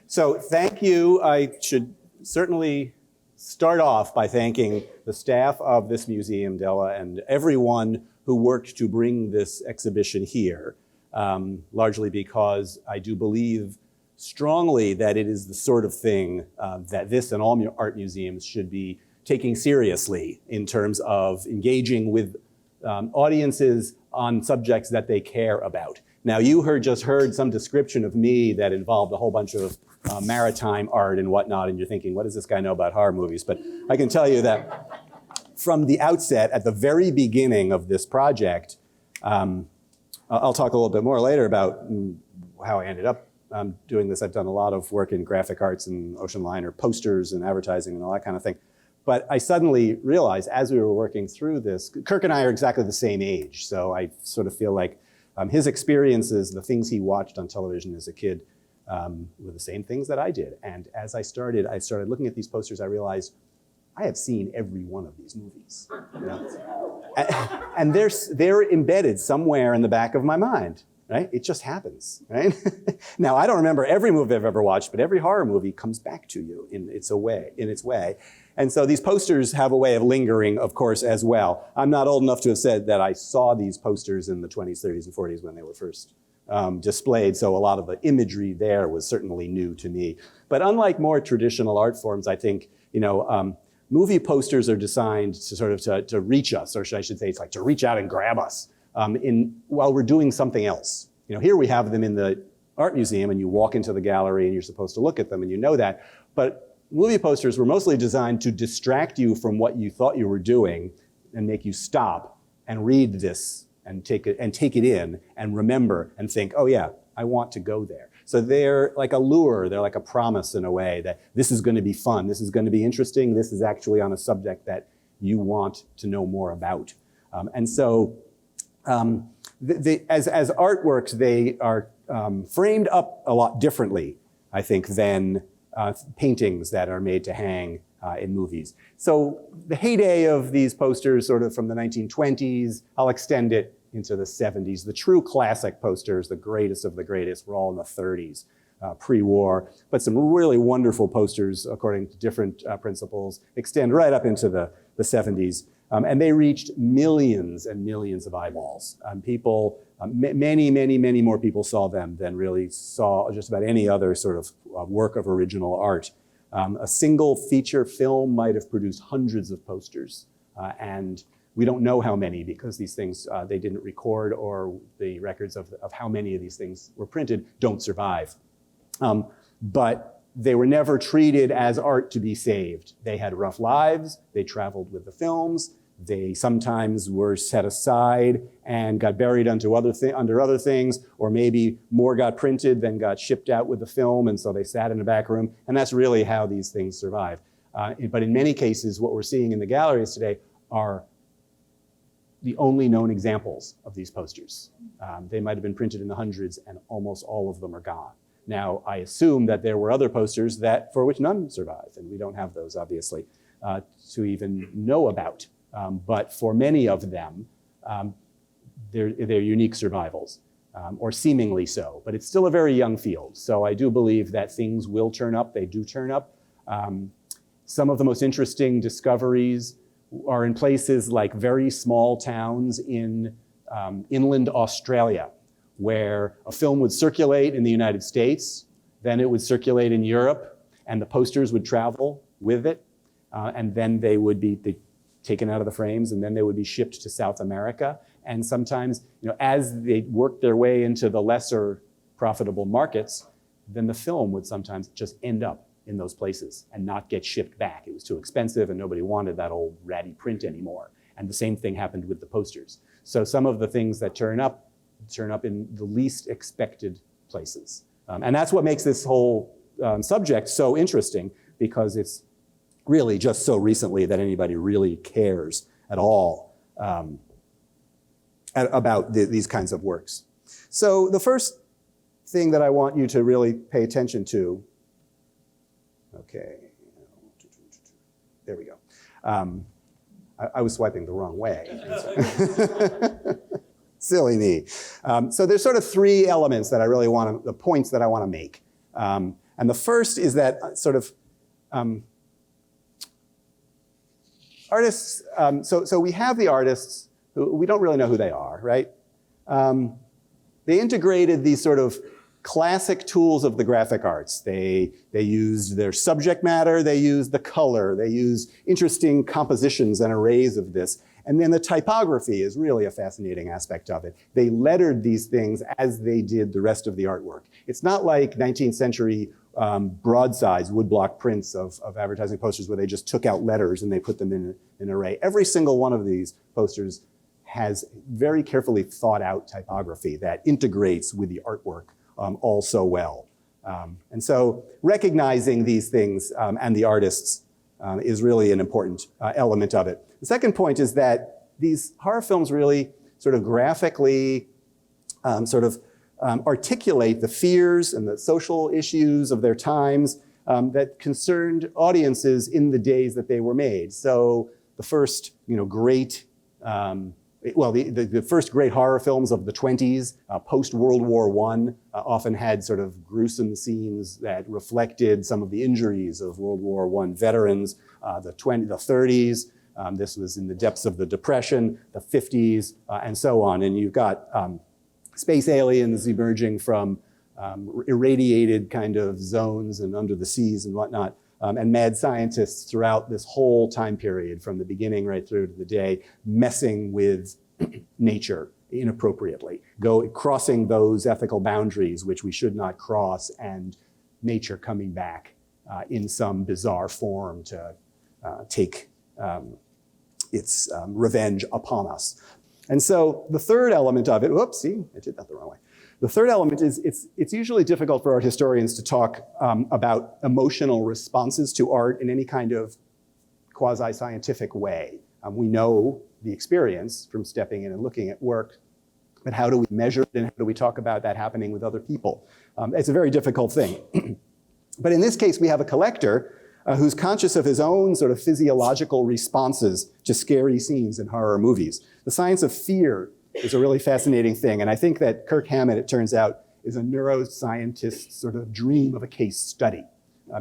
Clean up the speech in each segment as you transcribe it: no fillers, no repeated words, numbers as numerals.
So thank you. I should certainly start off by thanking the staff of this museum, Bela, and everyone who worked to bring this exhibition here, largely because I do believe strongly that it is the sort of thing that this and all art museums should be taking seriously in terms of engaging with audiences on subjects that they care about. Now, you just heard some description of me that involved a whole bunch of maritime art and whatnot, and you're thinking, what does this guy know about horror movies? But I can tell you that from the outset, at the very beginning of this project, I'll talk a little bit more later about how I ended up doing this. I've done a lot of work in graphic arts and ocean liner posters and advertising and all that kind of thing. But I suddenly realized as we were working through this, Kirk and I are exactly the same age. So I sort of feel like his experiences, the things he watched on television as a kid, were the same things that I did. And as I started looking at these posters, I realized I have seen every one of these movies. You know? And they're embedded somewhere in the back of my mind, right? It just happens, right? Now, I don't remember every movie I've ever watched, but every horror movie comes back to you in its way. And so these posters have a way of lingering, of course, as well. I'm not old enough to have said that I saw these posters in the 20s, 30s, and 40s when they were first displayed, so a lot of the imagery there was certainly new to me. But unlike more traditional art forms, I think, movie posters are designed to sort of to reach us, or I should say it's like to reach out and grab us while we're doing something else. Here we have them in the art museum, and you walk into the gallery and you're supposed to look at them, and you know that. But movie posters were mostly designed to distract you from what you thought you were doing and make you stop and read this and take it in and remember and think, oh yeah, I want to go there. So they're like a lure, they're like a promise in a way that this is going to be fun, this is going to be interesting, this is actually on a subject that you want to know more about. And so as artworks, they are framed up a lot differently, I think, than paintings that are made to hang in movies. So the heyday of these posters, sort of from the 1920s, I'll extend it into the 70s. The true classic posters, the greatest of the greatest, were all in the 30s, pre-war. But some really wonderful posters, according to different principles, extend right up into the 70s. And they reached millions and millions of eyeballs. People, many more people saw them than really saw just about any other sort of work of original art. A single feature film might have produced hundreds of posters. And we don't know how many because these things, they didn't record, or the records of how many of these things were printed don't survive. But they were never treated as art to be saved. They had rough lives, they traveled with the films, they sometimes were set aside and got buried under other things, or maybe more got printed than got shipped out with the film, and so they sat in a back room, and that's really how these things survive. But in many cases, what we're seeing in the galleries today are the only known examples of these posters. They might have been printed in the hundreds, and almost all of them are gone. Now, I assume that there were other posters for which none survive, and we don't have those, obviously, to even know about. But for many of them, they're unique survivals, or seemingly so. But it's still a very young field. So I do believe that things will turn up. They do turn up. Some of the most interesting discoveries are in places like very small towns in inland Australia, where a film would circulate in the United States, then it would circulate in Europe, and the posters would travel with it, and then they would be taken out of the frames, and then they would be shipped to South America. And sometimes, as they worked their way into the lesser profitable markets, then the film would sometimes just end up in those places and not get shipped back. It was too expensive and nobody wanted that old ratty print anymore. And the same thing happened with the posters. So some of the things that turn up in the least expected places. And that's what makes this whole subject so interesting, because it's really just so recently that anybody really cares at all about these kinds of works. So the first thing that I want you to really pay attention to, okay, there we go. I was swiping the wrong way. Silly me. So there's sort of three elements that I really the points that I want to make. And the first is that sort of artists, so we have the artists who we don't really know who they are, right? They integrated these sort of classic tools of the graphic arts. They used their subject matter, they used the color, they used interesting compositions and arrays of this. And then the typography is really a fascinating aspect of it. They lettered these things as they did the rest of the artwork. It's not like 19th century broadsides, woodblock prints of advertising posters where they just took out letters and they put them in an array. Every single one of these posters has very carefully thought out typography that integrates with the artwork all so well. And so recognizing these things and the artists is really an important element of it. The second point is that these horror films really sort of graphically articulate the fears and the social issues of their times that concerned audiences in the days that they were made. So the first, great the first great horror films of the 20s, post-World War I, often had sort of gruesome scenes that reflected some of the injuries of World War I veterans. The 30s, this was in the depths of the Depression, the 50s, and so on. And you've got space aliens emerging from irradiated kind of zones and under the seas and whatnot. And mad scientists throughout this whole time period, from the beginning right through to the day, messing with nature inappropriately, crossing those ethical boundaries which we should not cross, and nature coming back in some bizarre form to take its revenge upon us. And so the third element of it, whoops, see, I did that the wrong way. The third element is it's usually difficult for art historians to talk about emotional responses to art in any kind of quasi-scientific way. We know the experience from stepping in and looking at work, but how do we measure it and how do we talk about that happening with other people? It's a very difficult thing. But in this case, we have a collector who's conscious of his own sort of physiological responses to scary scenes in horror movies. The science of fear is a really fascinating thing. And I think that Kirk Hammett, it turns out, is a neuroscientist's sort of dream of a case study.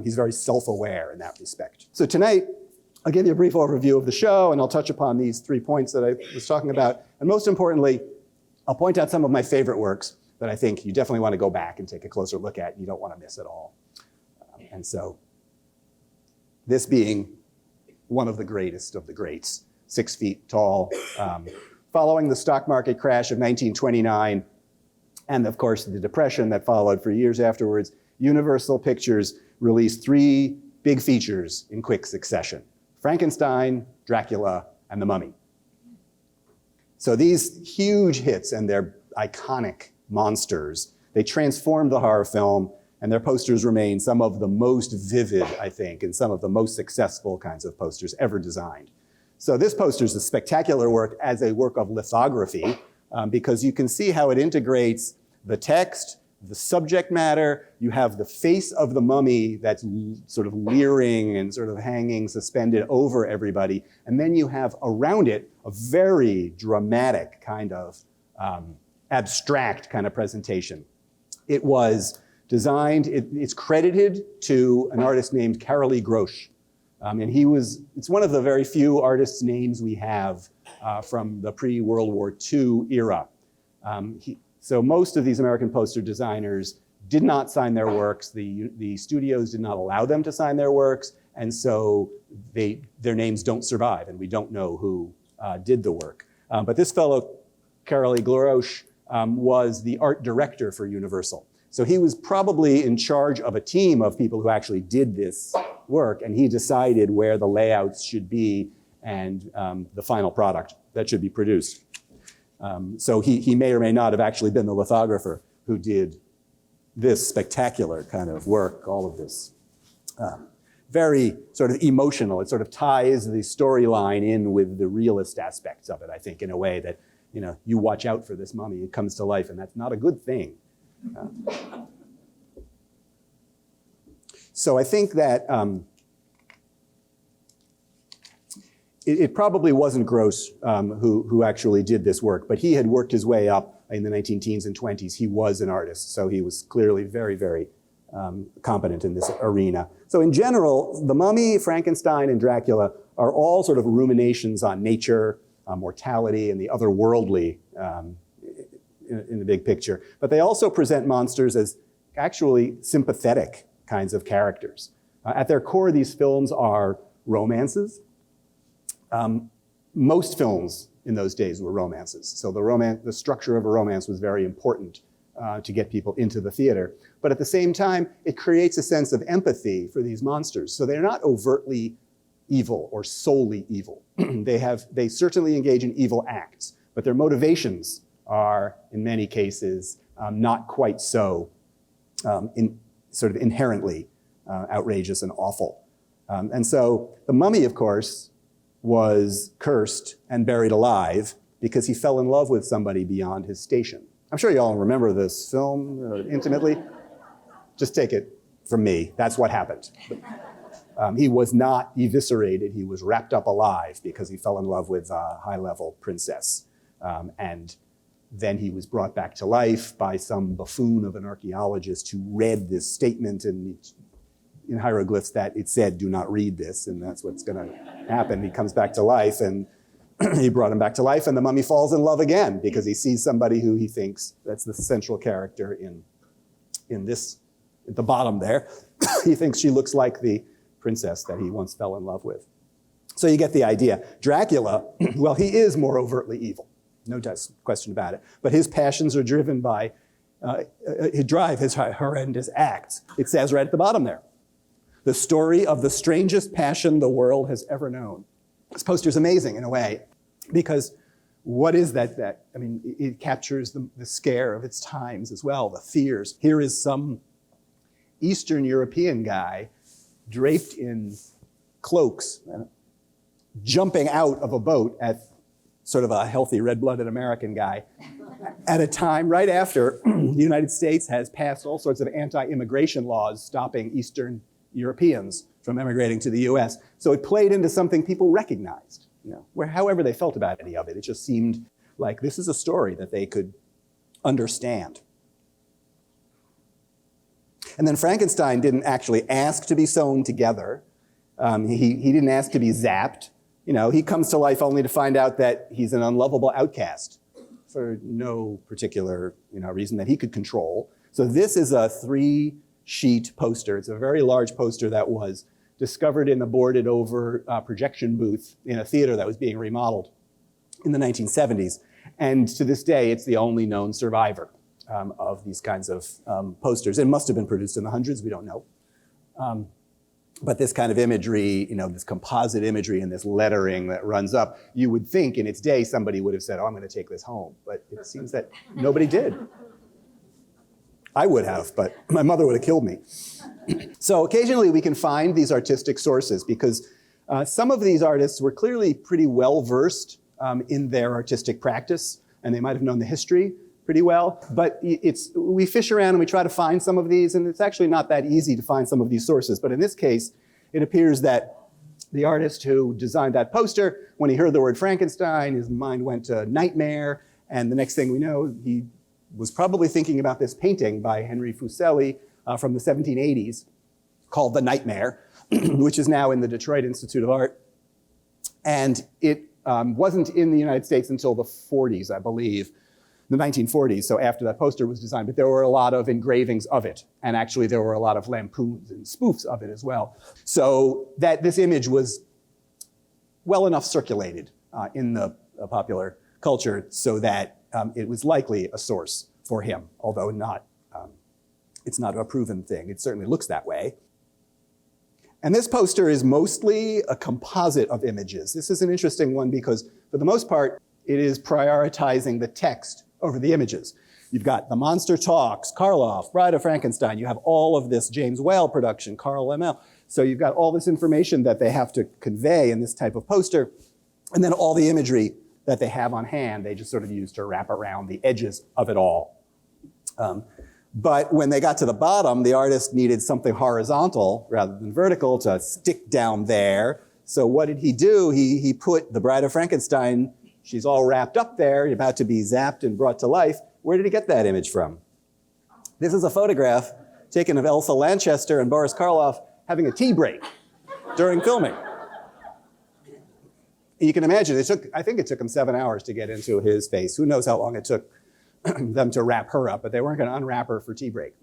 He's very self-aware in that respect. So tonight, I'll give you a brief overview of the show, and I'll touch upon these 3 points that I was talking about. And most importantly, I'll point out some of my favorite works that I think you definitely want to go back and take a closer look at. You don't want to miss it all. And so this being one of the greatest of the greats, 6 feet tall, following the stock market crash of 1929, and of course the Depression that followed for years afterwards, Universal Pictures released 3 big features in quick succession: Frankenstein, Dracula, and The Mummy. So these huge hits and their iconic monsters, they transformed the horror film, and their posters remain some of the most vivid, I think, and some of the most successful kinds of posters ever designed. So this poster is a spectacular work as a work of lithography, because you can see how it integrates the text, the subject matter. You have the face of the mummy that's sort of leering and sort of hanging suspended over everybody. And then you have around it a very dramatic kind of abstract kind of presentation. It was designed, it's credited to an artist named Karl Grosch. And it's one of the very few artists' names we have from the pre-World War II era. So most of these American poster designers did not sign their works. The studios did not allow them to sign their works. And so their names don't survive, and we don't know who did the work. But this fellow, Karl Grosch, was the art director for Universal. So he was probably in charge of a team of people who actually did this work, and he decided where the layouts should be and the final product that should be produced. So he may or may not have actually been the lithographer who did this spectacular kind of work, all of this. Very sort of emotional. It sort of ties the storyline in with the realist aspects of it, I think, in a way that, you watch out for this mummy. It comes to life, and that's not a good thing. So I think that it probably wasn't Gross who actually did this work, but he had worked his way up in the 19 teens and 20s. He was an artist, so he was clearly very, very competent in this arena. So in general, the Mummy, Frankenstein, and Dracula are all sort of ruminations on nature, mortality, and the otherworldly in the big picture. But they also present monsters as actually sympathetic kinds of characters. At their core, these films are romances. Most films in those days were romances. So the structure of a romance was very important to get people into the theater. But at the same time, it creates a sense of empathy for these monsters. So they're not overtly evil or solely evil. They certainly engage in evil acts, but their motivations are, in many cases, not quite so sort of inherently outrageous and awful. And so the Mummy, of course, was cursed and buried alive because he fell in love with somebody beyond his station. I'm sure you all remember this film intimately. Just take it from me. That's what happened. He was not eviscerated. He was wrapped up alive because he fell in love with a high-level princess. And then he was brought back to life by some buffoon of an archaeologist who read this statement in hieroglyphs that it said, do not read this, and that's what's going to happen. He comes back to life, and he brought him back to life, and the Mummy falls in love again because he sees somebody who he thinks that's the central character in this, at the bottom there. He thinks she looks like the princess that he once fell in love with. So you get the idea. Dracula, well, he is more overtly evil, no question about it, but his passions are driven by, drive his horrendous acts. It says right at the bottom there, the story of the strangest passion the world has ever known. This poster is amazing in a way, because what is that? I mean, it captures the scare of its times as well, the fears. Here is some Eastern European guy draped in cloaks, jumping out of a boat at sort of a healthy red-blooded American guy at a time right after the United States has passed all sorts of anti-immigration laws stopping Eastern Europeans from emigrating to the US. So it played into something people recognized, where however they felt about any of it, it just seemed like this is a story that they could understand. And then Frankenstein didn't actually ask to be sewn together. He didn't ask to be zapped. He comes to life only to find out that he's an unlovable outcast for no particular reason that he could control. So this is a 3-sheet poster. It's a very large poster that was discovered in a boarded over projection booth in a theater that was being remodeled in the 1970s. And to this day, it's the only known survivor of these kinds of posters. It must have been produced in the hundreds, we don't know. But this kind of imagery, this composite imagery and this lettering that runs up, you would think in its day somebody would have said, oh, I'm going to take this home. But it seems that nobody did. I would have, but my mother would have killed me. So occasionally we can find these artistic sources because some of these artists were clearly pretty well versed in their artistic practice, and they might have known the history pretty well. But we fish around and we try to find some of these, and it's actually not that easy to find some of these sources. But in this case, it appears that the artist who designed that poster, when he heard the word Frankenstein, his mind went to nightmare, and the next thing we know, he was probably thinking about this painting by Henry Fuseli from the 1780s called The Nightmare, which is now in the Detroit Institute of Art. And it wasn't in the United States until the 40s, I believe, the 1940s, so after that poster was designed, but there were a lot of engravings of it, and actually there were a lot of lampoons and spoofs of it as well. So that this image was well enough circulated in the popular culture so that it was likely a source for him, although it's not a proven thing. It certainly looks that way. And this poster is mostly a composite of images. This is an interesting one because, for the most part, it is prioritizing the text over the images. You've got The Monster Talks, Karloff, Bride of Frankenstein. You have all of this James Whale production, Carl M.L. So you've got all this information that they have to convey in this type of poster, and then all the imagery that they have on hand, they just sort of use to wrap around the edges of it all. But when they got to the bottom, the artist needed something horizontal rather than vertical to stick down there. So what did he do? He put the Bride of Frankenstein, she's all wrapped up there, about to be zapped and brought to life. Where did he get that image from? This is a photograph taken of Elsa Lanchester and Boris Karloff having a tea break during filming. You can imagine, I think it took them 7 hours to get into his face. Who knows how long it took them to wrap her up, but they weren't going to unwrap her for tea break.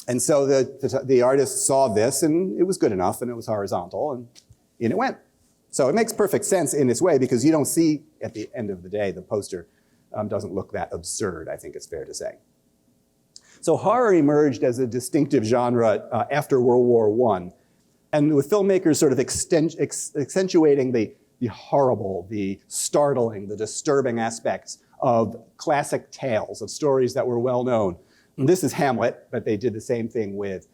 And so the artist saw this, and it was good enough, and it was horizontal, and in it went. So it makes perfect sense in its way, because you don't see, at the end of the day, the poster doesn't look that absurd, I think it's fair to say. So horror emerged as a distinctive genre after World War I, and with filmmakers sort of accentuating the horrible, the startling, the disturbing aspects of classic tales, of stories that were well known. And this is Hamlet, but they did the same thing with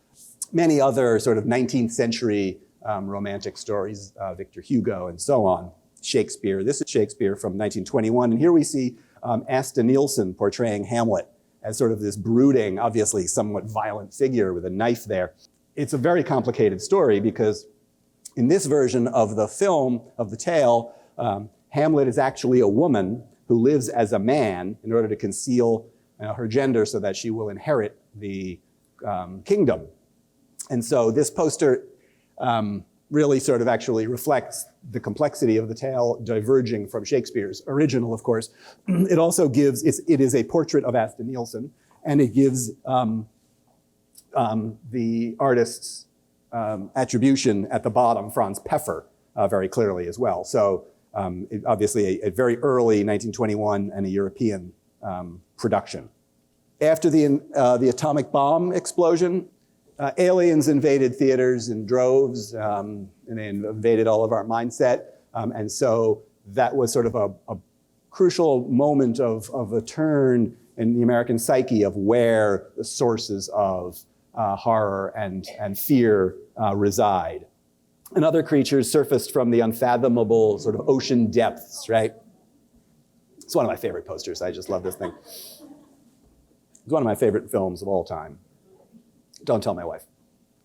many other sort of 19th century romantic stories, Victor Hugo and so on. Shakespeare, this is Shakespeare from 1921, and here we see Asta Nielsen portraying Hamlet as sort of this brooding, obviously somewhat violent figure with a knife there. It's a very complicated story because in this version of the film, of the tale, Hamlet is actually a woman who lives as a man in order to conceal her gender so that she will inherit the kingdom. And so this poster really sort of actually reflects the complexity of the tale, diverging from Shakespeare's original, of course. It also gives, it is a portrait of Asta Nielsen, and it gives the artist's attribution at the bottom, Franz Pfeffer, very clearly as well. So obviously a very early 1921 and a European production. After the atomic bomb explosion, aliens invaded theaters in droves, and they invaded all of our mindset. And so that was sort of a crucial moment of a turn in the American psyche of where the sources of horror and fear reside. And other creatures surfaced from the unfathomable sort of ocean depths, right? It's one of my favorite posters. I just love this thing. It's one of my favorite films of all time. Don't tell my wife.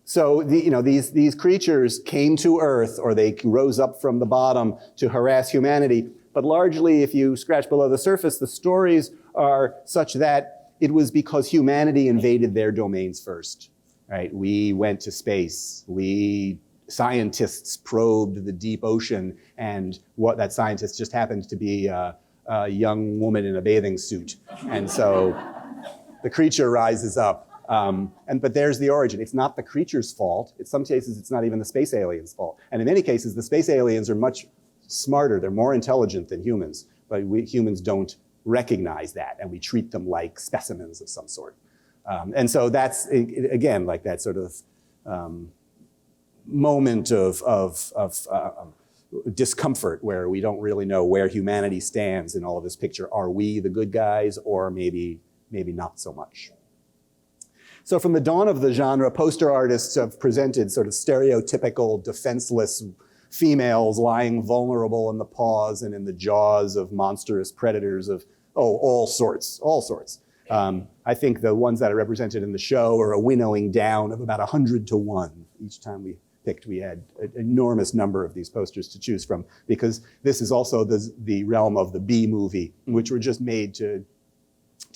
So these creatures came to Earth, or they rose up from the bottom to harass humanity. But largely, if you scratch below the surface, the stories are such that it was because humanity invaded their domains first, right? We went to space. Scientists probed the deep ocean, and what that scientist just happened to be a young woman in a bathing suit. And so the creature rises up. But there's the origin. It's not the creature's fault. In some cases, it's not even the space aliens' fault. And in many cases, the space aliens are much smarter. They're more intelligent than humans. But we humans don't recognize that, and we treat them like specimens of some sort. And so that's, again, like that sort of moment of discomfort where we don't really know where humanity stands in all of this picture. Are we the good guys, or maybe not so much? So from the dawn of the genre, poster artists have presented sort of stereotypical defenseless females lying vulnerable in the paws and in the jaws of monstrous predators of, all sorts. I think the ones that are represented in the show are a winnowing down of about 100 to 1. Each time we picked, we had an enormous number of these posters to choose from, because this is also the realm of the B movie, which were just made to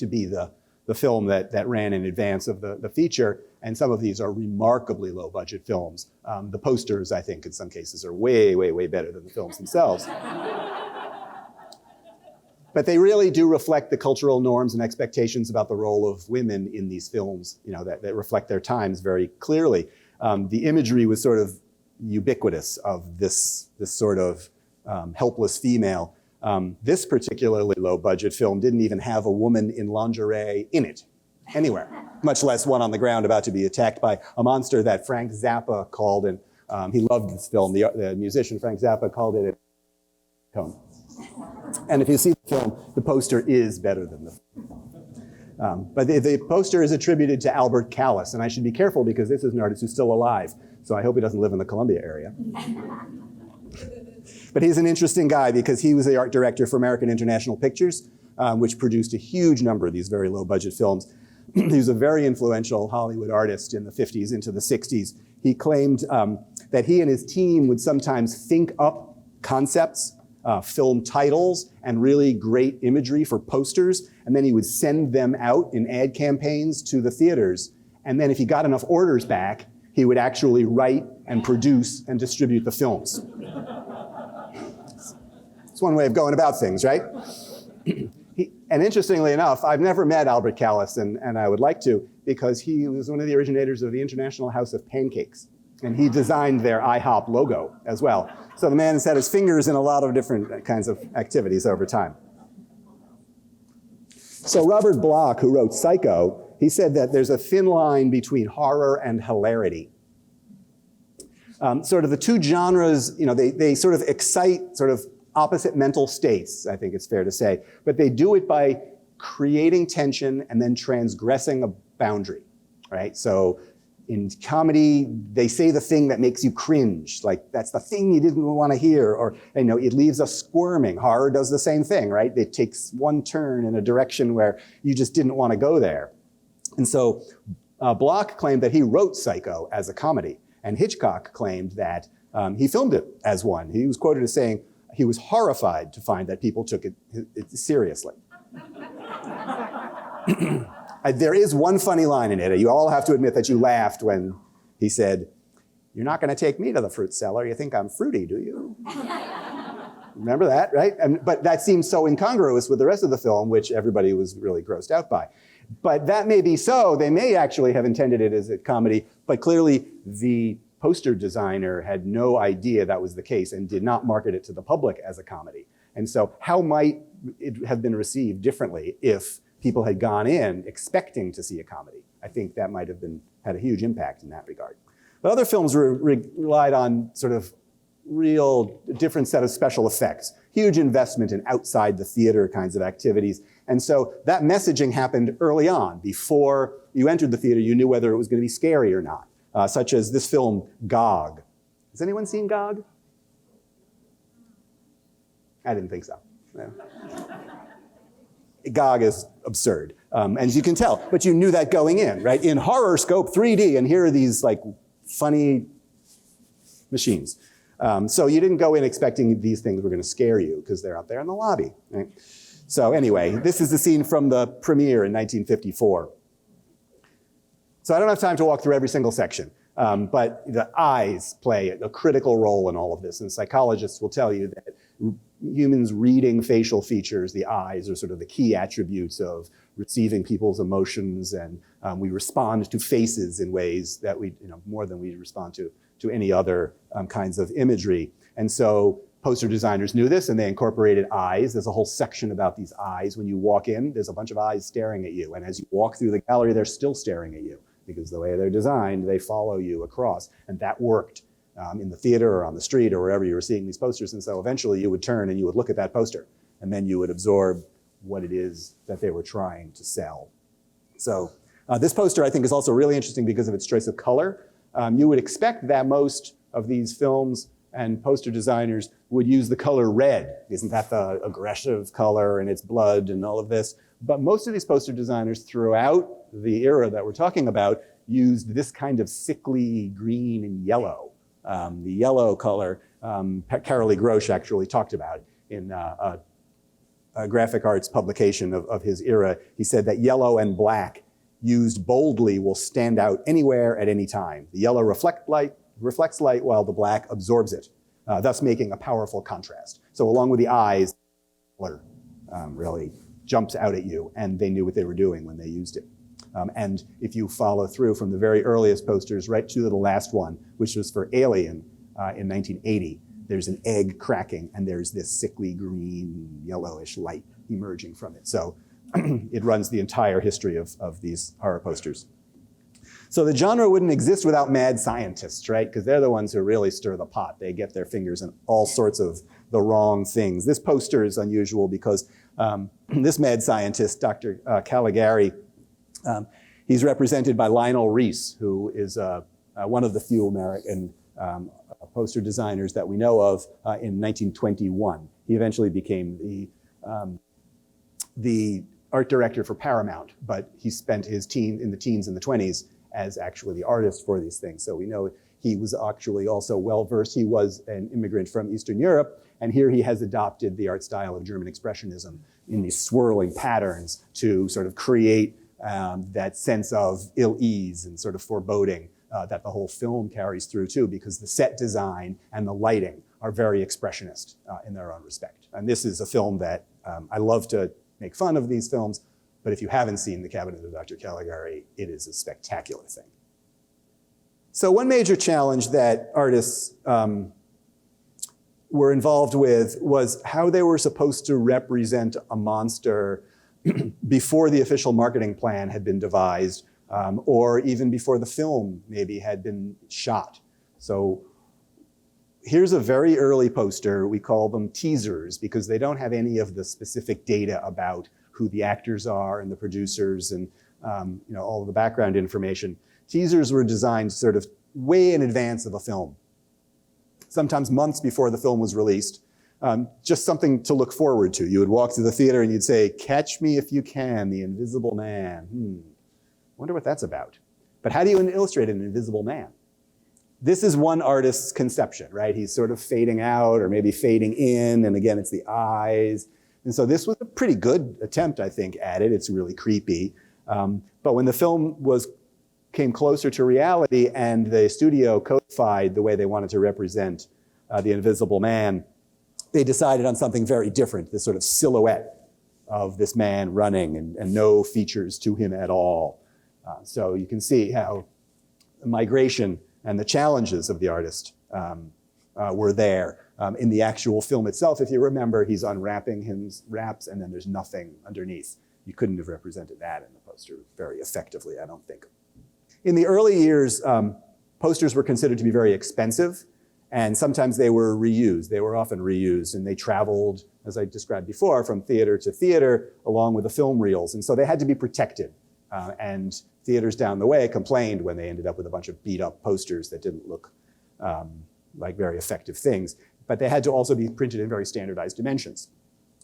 be the film that ran in advance of the feature. And some of these are remarkably low budget films. The posters, I think, in some cases are way, way, way better than the films themselves. But they really do reflect the cultural norms and expectations about the role of women in these films, that reflect their times very clearly. The imagery was sort of ubiquitous of this sort of helpless female. This particularly low-budget film didn't even have a woman in lingerie in it, anywhere, much less one on the ground about to be attacked by a monster that Frank Zappa called, and he loved this film. The musician Frank Zappa called it a tone. And if you see the film, the poster is better than the film. But the poster is attributed to Albert Callis, and I should be careful because this is an artist who's still alive, so I hope he doesn't live in the Columbia area. But he's an interesting guy because he was the art director for American International Pictures, which produced a huge number of these very low-budget films. He was a very influential Hollywood artist in the 50s into the 60s. He claimed that he and his team would sometimes think up concepts, film titles, and really great imagery for posters, and then he would send them out in ad campaigns to the theaters. And then if he got enough orders back, he would actually write and produce and distribute the films. It's one way of going about things, right? And interestingly enough, I've never met Albert Callis, and I would like to, because he was one of the originators of the International House of Pancakes. And he designed their IHOP logo as well. So the man has had his fingers in a lot of different kinds of activities over time. So Robert Bloch, who wrote Psycho, he said that there's a thin line between horror and hilarity. Sort of the two genres, they sort of excite sort of opposite mental states, I think it's fair to say. But they do it by creating tension and then transgressing a boundary, right? So in comedy, they say the thing that makes you cringe, like that's the thing you didn't want to hear, or it leaves us squirming. Horror does the same thing, right? It takes one turn in a direction where you just didn't want to go there. And so Bloch claimed that he wrote Psycho as a comedy, and Hitchcock claimed that he filmed it as one. He was quoted as saying he was horrified to find that people took it seriously. There is one funny line in it. You all have to admit that you laughed when he said, "You're not going to take me to the fruit cellar. You think I'm fruity, do you?" Remember that, right? But that seems so incongruous with the rest of the film, which everybody was really grossed out by. But that may be so. They may actually have intended it as a comedy, but clearly the poster designer had no idea that was the case and did not market it to the public as a comedy. And so how might it have been received differently if people had gone in expecting to see a comedy? I think that might have had a huge impact in that regard. But other films relied on sort of real different set of special effects, huge investment in outside the theater kinds of activities. And so that messaging happened early on. Before you entered the theater, you knew whether it was going to be scary or not, such as this film, Gog. Has anyone seen Gog? I didn't think so. No. Gog is absurd, as you can tell, but you knew that going in, right? In horror scope 3D, and here are these like funny machines. So you didn't go in expecting these things were going to scare you because they're out there in the lobby, right? So anyway, this is the scene from the premiere in 1954. So I don't have time to walk through every single section, but the eyes play a critical role in all of this, and psychologists will tell you that humans reading facial features, the eyes, are sort of the key attributes of receiving people's emotions, and we respond to faces in ways that we, more than we respond to any other kinds of imagery. And so poster designers knew this, and they incorporated eyes. There's a whole section about these eyes. When you walk in, there's a bunch of eyes staring at you, and as you walk through the gallery, they're still staring at you, because the way they're designed, they follow you across, and that worked. In the theater or on the street or wherever you were seeing these posters. And so eventually you would turn and you would look at that poster, and then you would absorb what it is that they were trying to sell. So this poster, I think, is also really interesting because of its choice of color. You would expect that most of these films and poster designers would use the color red. Isn't that the aggressive color and it's blood and all of this? But most of these poster designers throughout the era that we're talking about used this kind of sickly green and yellow. The yellow color, Carolee Grosch actually talked about in a graphic arts publication of his era. He said that yellow and black used boldly will stand out anywhere at any time. The yellow reflects light while the black absorbs it, thus making a powerful contrast. So along with the eyes, color really jumps out at you, and they knew what they were doing when they used it. And if you follow through from the very earliest posters right to the last one, which was for Alien in 1980, there's an egg cracking and there's this sickly green, yellowish light emerging from it. So it runs the entire history of these horror posters. So the genre wouldn't exist without mad scientists, right? Because they're the ones who really stir the pot. They get their fingers in all sorts of the wrong things. This poster is unusual because this mad scientist, Dr. Caligari, he's represented by Lionel Rees, who is one of the few American poster designers that we know of in 1921. He eventually became the art director for Paramount, but he spent his teens and the 20s as actually the artist for these things. So we know he was actually also well-versed. He was an immigrant from Eastern Europe, and here he has adopted the art style of German Expressionism in these swirling patterns to sort of create that sense of ill ease and sort of foreboding that the whole film carries through too, because the set design and the lighting are very expressionist in their own respect. And this is a film that I love to make fun of these films, but if you haven't seen The Cabinet of Dr. Caligari, it is a spectacular thing. So one major challenge that artists were involved with was how they were supposed to represent a monster before the official marketing plan had been devised, or even before the film maybe had been shot. So here's a very early poster. We call them teasers because they don't have any of the specific data about who the actors are and the producers and all of the background information. Teasers were designed sort of way in advance of a film, sometimes months before the film was released. Just something to look forward to. You would walk through the theater and you'd say, "Catch me if you can, the Invisible Man." Wonder what that's about. But how do you illustrate an invisible man? This is one artist's conception, right? He's sort of fading out or maybe fading in, and again, it's the eyes. And so this was a pretty good attempt, I think, at it. It's really creepy. But when the film came closer to reality and the studio codified the way they wanted to represent the Invisible Man, they decided on something very different, this sort of silhouette of this man running and no features to him at all. So you can see how the migration and the challenges of the artist were there. In the actual film itself, if you remember, he's unwrapping his wraps and then there's nothing underneath. You couldn't have represented that in the poster very effectively, I don't think. In the early years, posters were considered to be very expensive, and sometimes they were reused. They were often reused, and they traveled, as I described before, from theater to theater along with the film reels. And so they had to be protected. And theaters down the way complained when they ended up with a bunch of beat up posters that didn't look like very effective things. But they had to also be printed in very standardized dimensions.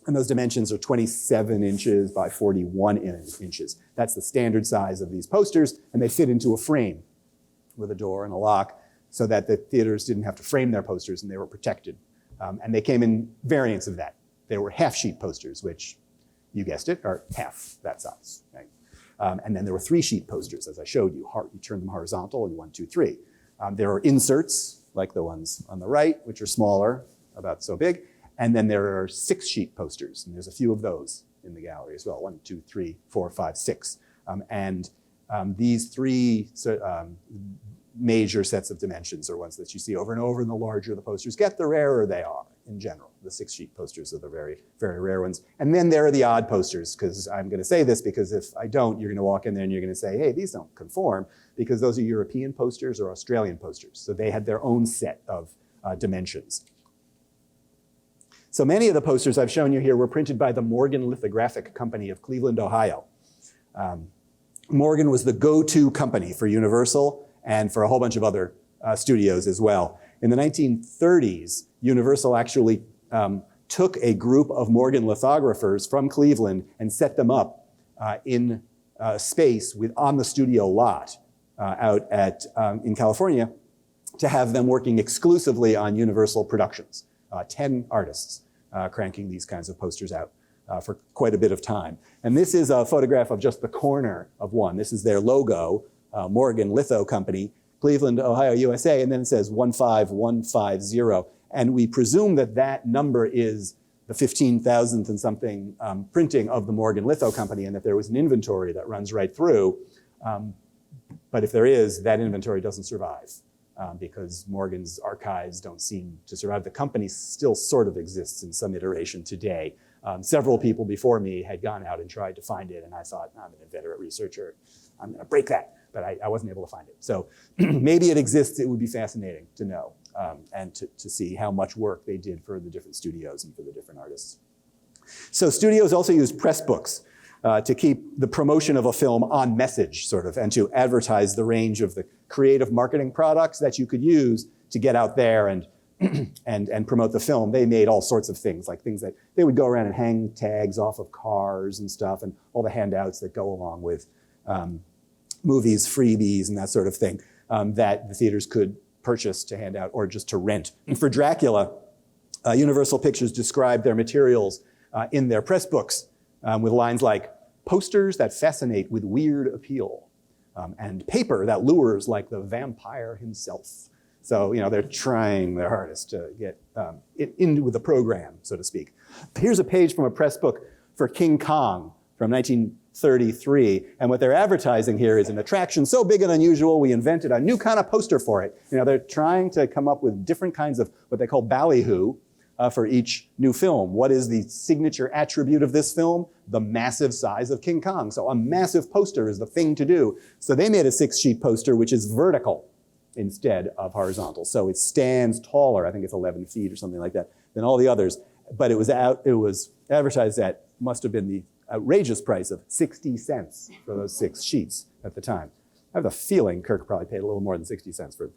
And those dimensions are 27 inches by 41 inches. That's the standard size of these posters, and they fit into a frame with a door and a lock so that the theaters didn't have to frame their posters and they were protected. And they came in variants of that. There were half-sheet posters, which, you guessed it, are half that size. Right? And then there were 3-sheet posters, as I showed you. You turn them horizontal and 1, 2, 3. There are inserts, like the ones on the right, which are smaller, about so big. And then there are 6-sheet posters, and there's a few of those in the gallery as well. 1, 2, 3, 4, 5, 6. These three major sets of dimensions are ones that you see over and over, and the larger the posters get, the rarer they are in general. The 6-sheet posters are the very, very rare ones. And then there are the odd posters, because I'm going to say this because if I don't, you're going to walk in there and you're going to say, hey, these don't conform, because those are European posters or Australian posters. So they had their own set of dimensions. So many of the posters I've shown you here were printed by the Morgan Lithographic Company of Cleveland, Ohio. Morgan was the go-to company for Universal and for a whole bunch of other studios as well. In the 1930s, Universal actually took a group of Morgan lithographers from Cleveland and set them up in space on the studio lot out in California to have them working exclusively on Universal productions. 10 artists cranking these kinds of posters out for quite a bit of time. And this is a photograph of just the corner of one. This is their logo, Morgan Litho Company, Cleveland, Ohio, USA, and then it says 15150. And we presume that that number is the 15,000th and something printing of the Morgan Litho Company, and that there was an inventory that runs right through. But if there is, that inventory doesn't survive. Because Morgan's archives don't seem to survive. The company still sort of exists in some iteration today. Several people before me had gone out and tried to find it, and I thought, I'm an inveterate researcher, I'm going to break that, but I wasn't able to find it. So maybe it exists. It would be fascinating to know and to see how much work they did for the different studios and for the different artists. So studios also use press books to keep the promotion of a film on message, sort of, and to advertise the range of the creative marketing products that you could use to get out there and promote the film. They made all sorts of things, like things that they would go around and hang tags off of cars and stuff, and all the handouts that go along with movies, freebies, and that sort of thing that the theaters could purchase to hand out or just to rent. And for Dracula, Universal Pictures described their materials in their press books with lines like, posters that fascinate with weird appeal, and paper that lures like the vampire himself. So, they're trying their hardest to get it into the program, so to speak. Here's a page from a press book for King Kong from 1933. And what they're advertising here is an attraction so big and unusual, we invented a new kind of poster for it. They're trying to come up with different kinds of what they call ballyhoo for each new film. What is the signature attribute of this film? The massive size of King Kong. So a massive poster is the thing to do. So they made a 6-sheet poster, which is vertical instead of horizontal. So it stands taller, I think it's 11 feet or something like that, than all the others. But it was advertised at, must have been the outrageous price of 60 cents for those 6 sheets at the time. I have a feeling Kirk probably paid a little more than 60 cents for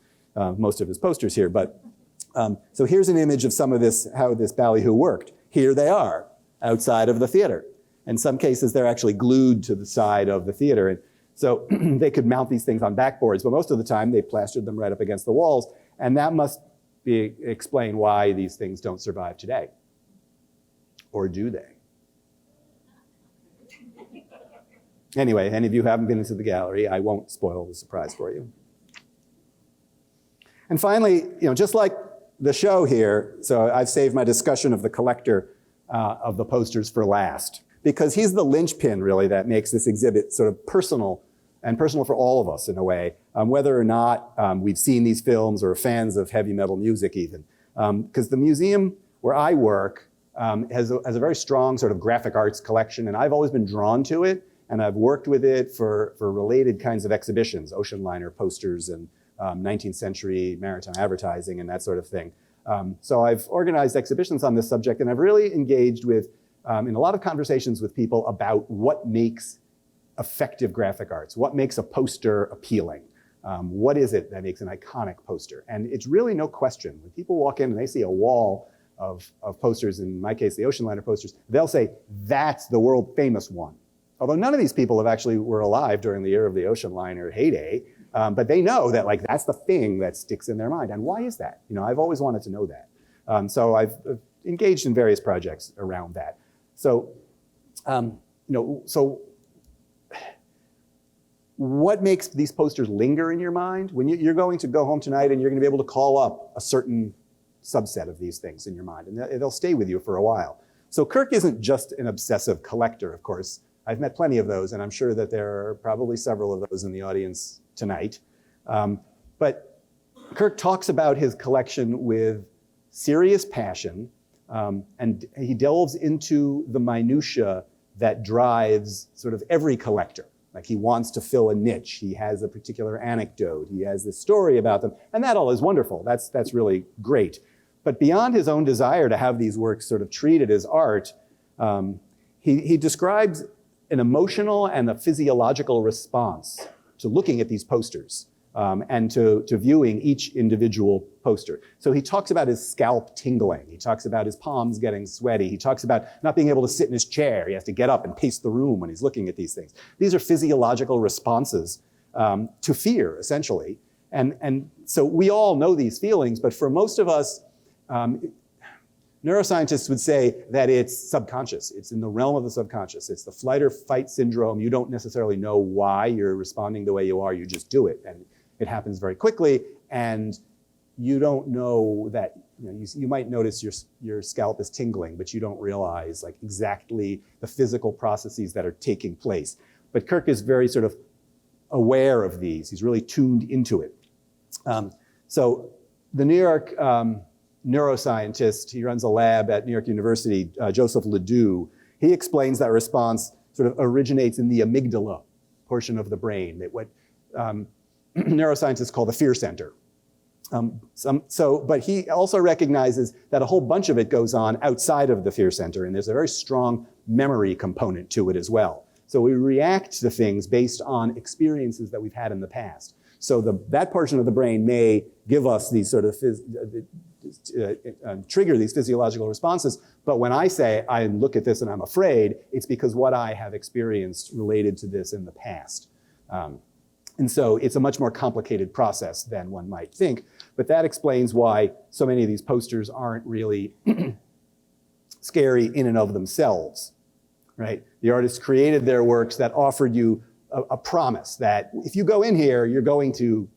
most of his posters here. But so here's an image of some of this, how this ballyhoo worked. Here they are outside of the theater. In some cases, they're actually glued to the side of the theater. And so they could mount these things on backboards, but most of the time they plastered them right up against the walls. And that must explain why these things don't survive today. Or do they? Anyway, any of you who haven't been into the gallery, I won't spoil the surprise for you. And finally, just like the show here, so I've saved my discussion of the collector of the posters for last, because he's the linchpin, really, that makes this exhibit sort of personal, and personal for all of us in a way, whether or not we've seen these films or are fans of heavy metal music even. Because the museum where I work has a very strong sort of graphic arts collection, and I've always been drawn to it, and I've worked with it for related kinds of exhibitions, ocean liner posters and 19th century maritime advertising and that sort of thing. So I've organized exhibitions on this subject, and I've really engaged with, in a lot of conversations with people about what makes effective graphic arts, what makes a poster appealing. What is it that makes an iconic poster? And it's really no question. When people walk in and they see a wall of posters, in my case, the ocean liner posters, they'll say, that's the world famous one. Although none of these people were alive during the era of the ocean liner heyday, but they know that that's the thing that sticks in their mind. And why is that? I've always wanted to know that. So I've engaged in various projects around that. So, so what makes these posters linger in your mind? When you're going to go home tonight and you're going to be able to call up a certain subset of these things in your mind, and they'll stay with you for a while. So Kirk isn't just an obsessive collector, of course. I've met plenty of those, and I'm sure that there are probably several of those in the audience tonight. But Kirk talks about his collection with serious passion, and he delves into the minutia that drives sort of every collector. Like, he wants to fill a niche. He has a particular anecdote. He has this story about them, and that all is wonderful. That's really great. But beyond his own desire to have these works sort of treated as art, he describes an emotional and a physiological response to looking at these posters and to viewing each individual poster. So he talks about his scalp tingling. He talks about his palms getting sweaty. He talks about not being able to sit in his chair. He has to get up and pace the room when he's looking at these things. These are physiological responses to fear, essentially. And so we all know these feelings, but for most of us, neuroscientists would say that it's subconscious. It's in the realm of the subconscious. It's the flight or fight syndrome. You don't necessarily know why you're responding the way you are. You just do it. And it happens very quickly. And you don't know that, you might notice your scalp is tingling, but you don't realize exactly the physical processes that are taking place. But Kirk is very sort of aware of these. He's really tuned into it. So the New York neuroscientist, he runs a lab at New York University, Joseph Ledoux, he explains that response sort of originates in the amygdala portion of the brain, that what neuroscientists call the fear center. But he also recognizes that a whole bunch of it goes on outside of the fear center, and there's a very strong memory component to it as well. So we react to things based on experiences that we've had in the past. So that portion of the brain may give us these sort of trigger these physiological responses. But when I say I look at this and I'm afraid, it's because what I have experienced related to this in the past. And so it's a much more complicated process than one might think. But that explains why so many of these posters aren't really scary in and of themselves. right? The artists created their works that offered you a promise that if you go in here, you're going to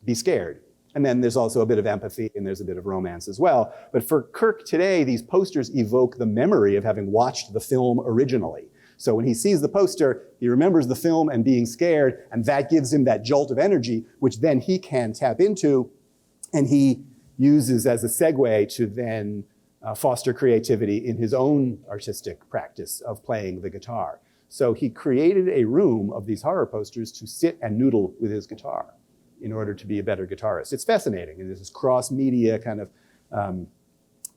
be scared. And then there's also a bit of empathy and there's a bit of romance as well. But for Kirk today, these posters evoke the memory of having watched the film originally. So when he sees the poster, he remembers the film and being scared, and that gives him that jolt of energy, which then he can tap into, and he uses as a segue to then foster creativity in his own artistic practice of playing the guitar. So he created a room of these horror posters to sit and noodle with his guitar in order to be a better guitarist. It's fascinating, and there's this cross-media kind of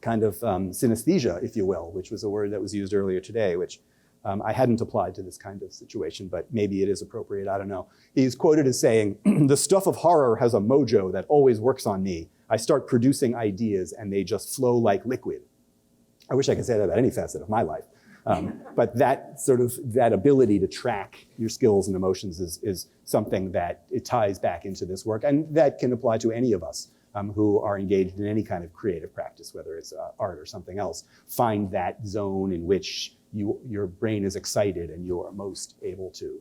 synesthesia, if you will, which was a word that was used earlier today, which I hadn't applied to this kind of situation, but maybe it is appropriate, I don't know. He's quoted as saying, "The stuff of horror has a mojo that always works on me. I start producing ideas and they just flow like liquid." I wish I could say that about any facet of my life. But that ability to track your skills and emotions is something that it ties back into this work, and that can apply to any of us who are engaged in any kind of creative practice, whether it's art or something else. Find that zone in which your brain is excited and you are most able to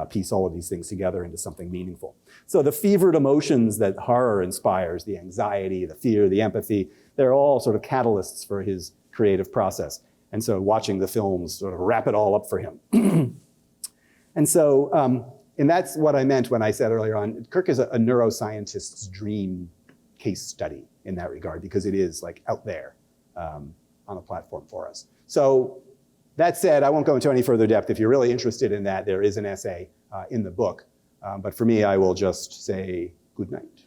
piece all of these things together into something meaningful. So the fevered emotions that horror inspires, the anxiety, the fear, the empathy, they're all sort of catalysts for his creative process. And so watching the films sort of wrap it all up for him. And so, and that's what I meant when I said earlier on, Kirk is a neuroscientist's dream case study in that regard, because it is like out there on a platform for us. So that said, I won't go into any further depth. If you're really interested in that, there is an essay in the book. But for me, I will just say good night.